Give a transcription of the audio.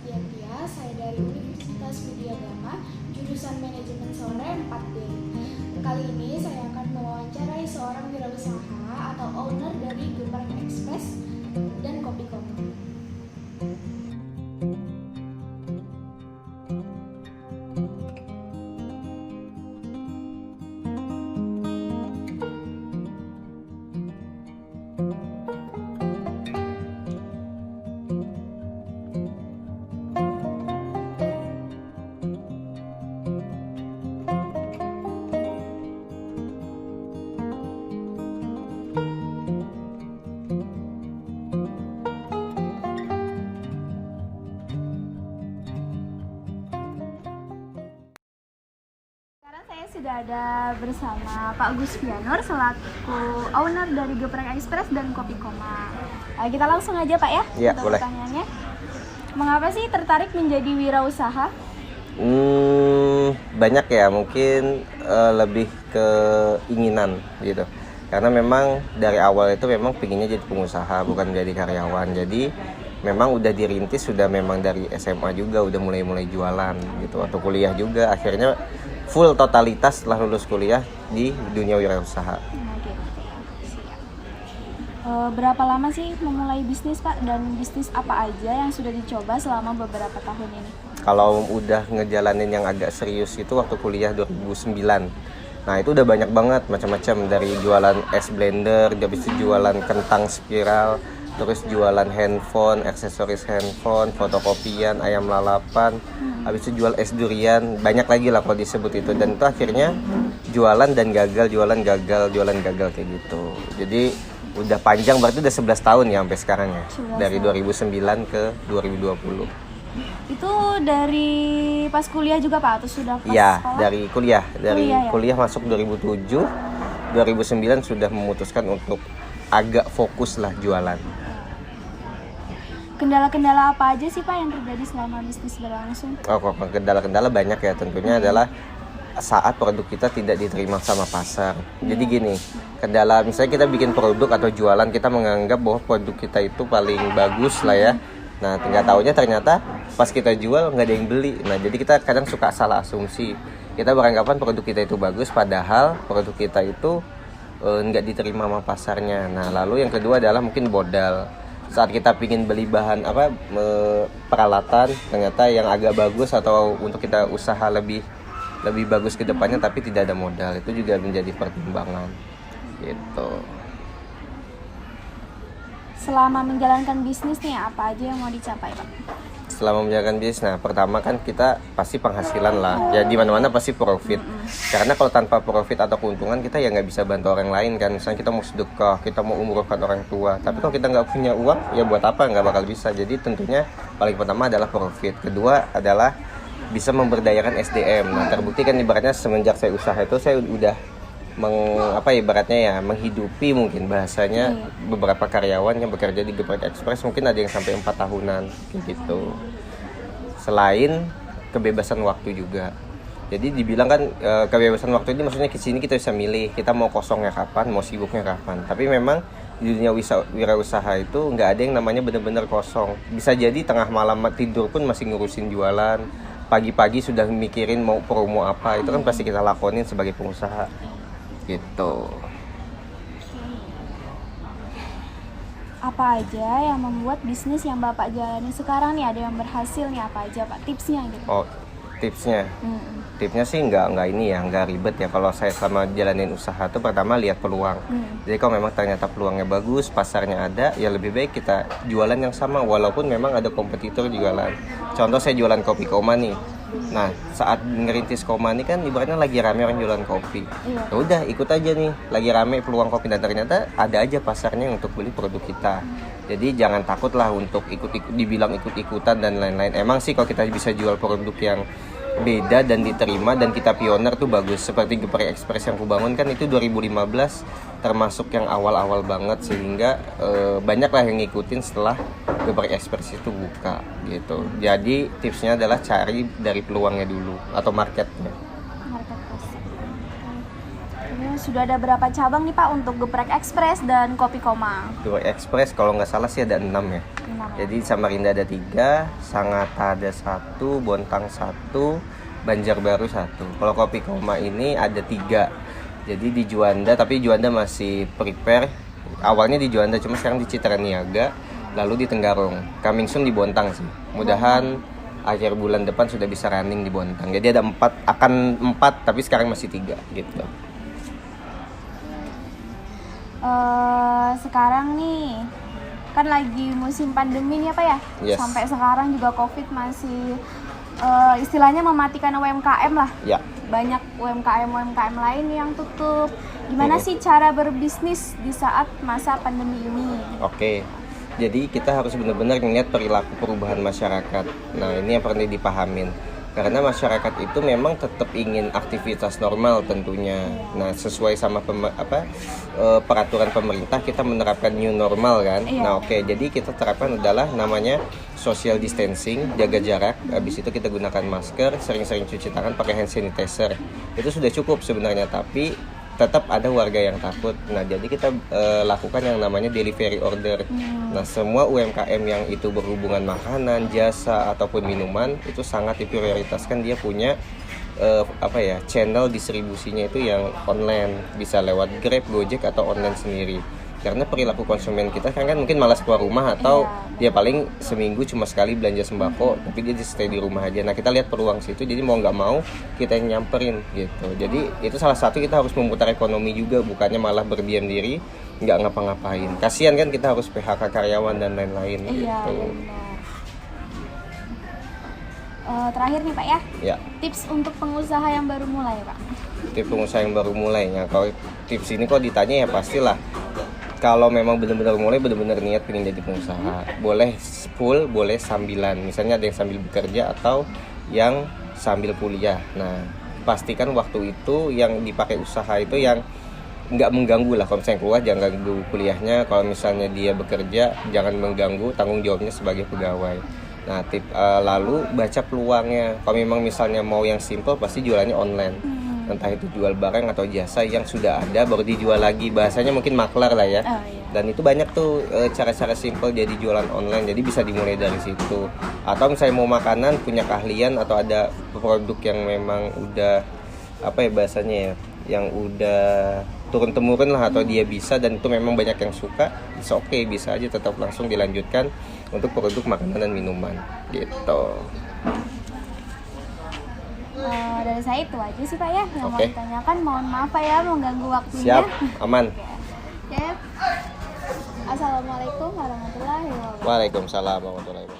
Septiatia, saya dari Universitas Widya Gama, jurusan Manajemen Sore 4D. Kali ini saya akan mewawancarai seorang wirausaha atau owner dari Geprek Express dan Kopi Koma. Saya sudah ada bersama Pak Gus Fianur selaku owner dari Geprek Express dan Kopi Koma. Kita langsung aja Pak ya, Ya, untuk boleh. pertanyaannya. Mengapa sih tertarik menjadi wirausaha? Banyak ya, mungkin lebih ke keinginan gitu. Karena memang dari awal itu memang pinginnya jadi pengusaha, bukan jadi karyawan. Jadi memang udah dirintis, sudah memang dari SMA juga udah mulai jualan gitu. Atau kuliah juga, akhirnya full totalitas setelah lulus kuliah di dunia wirausaha. Oke, siap. Berapa lama sih memulai bisnis Pak, dan bisnis apa aja yang sudah dicoba selama beberapa tahun ini? Kalau udah ngejalanin yang agak serius itu waktu kuliah 2009. Nah itu udah banyak banget macam-macam, dari jualan es blender, habis itu jualan kentang spiral, terus jualan handphone, aksesoris handphone, fotokopian, ayam lalapan, habis itu jual es durian, banyak lagi lah kalau disebut itu. Dan itu akhirnya jualan dan gagal, jualan gagal kayak gitu. Jadi udah panjang, berarti udah 11 tahun ya sampai sekarang ya. 11 Dari tahun. 2009 ke 2020. Itu dari pas kuliah juga Pak, atau sudah pas Iya, sekolah? dari kuliah. Dari Kuliah, ya? kuliah masuk 2007, 2009 sudah memutuskan untuk agak fokus lah jualan. Kendala-kendala apa aja sih Pak yang terjadi selama bisnis berlangsung? Oh, kok kendala-kendala banyak ya, tentunya adalah saat produk kita tidak diterima sama pasar. Jadi gini, kendala misalnya kita bikin produk atau jualan, kita menganggap bahwa produk kita itu paling bagus lah ya. Nah, tinggal tahunya ternyata pas kita jual nggak ada yang beli. Nah, jadi kita kadang suka salah asumsi. Kita beranggapan produk kita itu bagus, padahal produk kita itu nggak diterima sama pasarnya. Nah, lalu yang kedua adalah mungkin modal. Saat kita pingin beli bahan peralatan, ternyata yang agak bagus atau untuk kita usaha lebih bagus ke depannya, tapi tidak ada modal, itu juga menjadi pertimbangan gitu. Selama menjalankan bisnis nih, apa aja yang mau dicapai Pak? Selama menjalankan bisnis, nah pertama kan kita pasti penghasilan lah ya, di mana-mana pasti profit. Karena kalau tanpa profit atau keuntungan, kita ya nggak bisa bantu orang lain kan. Misalnya kita mau sedekah, kita mau umrohkan orang tua, tapi kalau kita nggak punya uang, ya buat apa, nggak bakal bisa. Jadi tentunya paling pertama adalah profit, kedua adalah bisa memberdayakan SDM. Nah, terbukti kan ibaratnya semenjak saya usaha itu, saya udah ibaratnya ya menghidupi mungkin bahasanya beberapa karyawan yang bekerja di Geprek Express, mungkin ada yang sampai 4 tahunan kayak gitu. Selain kebebasan waktu juga. Jadi dibilang kan kebebasan waktu ini maksudnya kesini kita bisa milih, kita mau kosongnya kapan, mau sibuknya kapan. Tapi memang di dunia wirausaha itu nggak ada yang namanya benar-benar kosong. Bisa jadi tengah malam tidur pun masih ngurusin jualan, pagi-pagi sudah mikirin mau promo apa, itu kan pasti kita lakonin sebagai pengusaha gitu. Apa aja yang membuat bisnis yang Bapak jalani sekarang nih, ada yang berhasil nih, apa aja Pak tipsnya gitu? Oh, tipsnya sih nggak ribet ya. Kalau saya selama jalanin usaha tuh pertama lihat peluang. Jadi kalau memang ternyata peluangnya bagus, pasarnya ada, ya lebih baik kita jualan yang sama walaupun memang ada kompetitor jualan. Contoh saya jualan Kopi Koma nih. Nah, saat ngerintis Koma ini kan ibaratnya lagi rame orang jualan kopi. Ya udah, ikut aja nih, lagi rame peluang kopi, dan ternyata ada aja pasarnya untuk beli produk kita. Jadi jangan takut lah untuk dibilang ikut-ikutan dan lain-lain. Emang sih kalau kita bisa jual produk yang beda dan diterima dan kita pioner tuh bagus. Seperti Geprek Express yang kubangun kan itu 2015, termasuk yang awal-awal banget, sehingga banyak lah yang ngikutin setelah Geprek Express itu buka gitu. Jadi tipsnya adalah cari dari peluangnya dulu atau marketnya. Market pasar. Ini sudah ada berapa cabang nih Pak untuk Geprek Express dan Kopi Koma? Geprek Express kalau nggak salah sih ada 6 ya. 6. Jadi Samarinda ada 3, Sangatta ada 1, Bontang 1, Banjarbaru 1. Kalau Kopi Koma ini ada 3. Jadi di Juanda, tapi Juanda masih prepare. Awalnya di Juanda, cuma sekarang di Citra Niaga, lalu di Tenggarong. Coming soon di Bontang sih. Mudahan akhir bulan depan sudah bisa running di Bontang. Jadi ada 4, tapi sekarang masih 3 gitu. Sekarang nih kan lagi musim pandemi nih Pak ya. Yes. Sampai sekarang juga COVID masih istilahnya mematikan UMKM lah. Ya. Banyak UMKM lain yang tutup. Gimana sih cara berbisnis di saat masa pandemi ini? Oke. Jadi kita harus benar-benar melihat perilaku perubahan masyarakat. Nah, ini yang perlu dipahamin. Karena masyarakat itu memang tetap ingin aktivitas normal tentunya. Nah, sesuai sama peraturan pemerintah kita menerapkan new normal kan. Iya. Nah, oke. Jadi kita terapkan adalah namanya social distancing, jaga jarak. Habis itu kita gunakan masker, sering-sering cuci tangan pakai hand sanitizer. Itu sudah cukup sebenarnya, tapi tetap ada warga yang takut. Nah, jadi kita lakukan yang namanya delivery order. Nah, semua UMKM yang itu berhubungan makanan, jasa ataupun minuman itu sangat diprioritaskan dia punya channel distribusinya itu yang online, bisa lewat Grab, Gojek atau online sendiri. Karena perilaku konsumen kita kan mungkin malas keluar rumah atau dia paling seminggu cuma sekali belanja sembako, tapi dia stay di rumah aja. Nah, kita lihat peluang situ, jadi mau nggak mau kita yang nyamperin gitu. Jadi itu salah satu kita harus memutar ekonomi juga, bukannya malah berdiam diri nggak ngapa-ngapain. Kasihan kan kita harus PHK karyawan dan lain-lain Iya, gitu. benar. Terakhir nih Pak ya. Ya. Tips untuk pengusaha yang baru mulai Pak. Tips pengusaha yang baru mulai. Nah, kalau tips ini kok ditanya ya pastilah. Kalau memang benar-benar mulai, benar-benar niat pengen jadi pengusaha, boleh full, boleh sambilan. Misalnya ada yang sambil bekerja atau yang sambil kuliah. Nah, pastikan waktu itu yang dipakai usaha itu yang nggak mengganggu lah. Kalau misalnya keluar jangan ganggu kuliahnya. Kalau misalnya dia bekerja jangan mengganggu tanggung jawabnya sebagai pegawai. Nah, lalu baca peluangnya. Kalau memang misalnya mau yang simple, pasti jualannya online. Entah itu jual barang atau jasa yang sudah ada baru dijual lagi, bahasanya mungkin maklar lah ya. Dan itu banyak tuh cara-cara simple jadi jualan online, jadi bisa dimulai dari situ. Atau misalnya mau makanan, punya keahlian atau ada produk yang memang udah bahasanya ya, yang udah turun temurun lah atau dia bisa dan itu memang banyak yang suka, bisa aja tetap langsung dilanjutkan untuk produk makanan dan minuman gitu. Dari saya itu aja sih Pak ya yang mau ditanyakan. Mohon maaf Pak ya mengganggu waktunya. Siap, aman. Assalamualaikum warahmatullahi wabarakatuh. Waalaikumsalam warahmatullahi wabarakatuh.